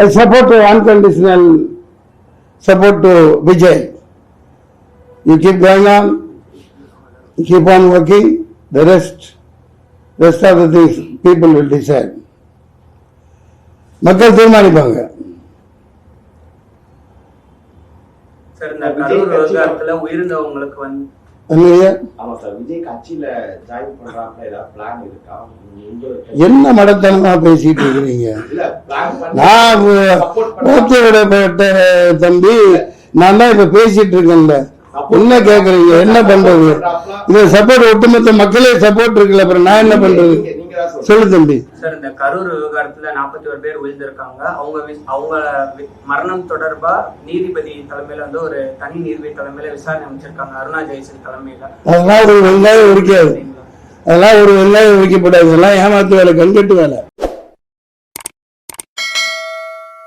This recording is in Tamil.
I support unconditional support to Vijay. You keep going on, you keep on working, the rest of the things people will decide. மக்கள் தீர்மானிப்பாங்க. சார், இந்த கரூர் விவகாரத்துல உயிரிழந்தவங்களுக்கு என்ன மடத்தனமா பேசிட்டு இருக்கிறீங்க? நான் விடப்பட்ட தம்பி, நான் தான் இப்ப பேசிட்டு இருக்கேன்ல, என்ன கேக்குறீங்க? என்ன பண்றது? இந்த சப்போர்ட் ஒட்டுமொத்த மக்களே சப்போர்ட் இருக்குல்ல, அப்புறம் நான் என்ன பண்றது? சொல்லு தம்பி. சார், இந்த கரூர் விவகாரத்துல 41 பேர் உயிர்ந்திருக்காங்க. அவங்க மரணம் தொடர்பா நீதிபதி தலைமையில வந்து ஒரு தனி நீதிபதி தலைமையில விசாரணை அமைச்சிருக்காங்க, அருணா ஜெயசன் தலைமையில. அதெல்லாம் ஒரு வெங்காயம் உரிக்காது, அதெல்லாம் ஒரு வெங்காயம் உரிக்கப்படாது, அதெல்லாம் ஏமாத்து வேலை, கண்கட்டு வேலை.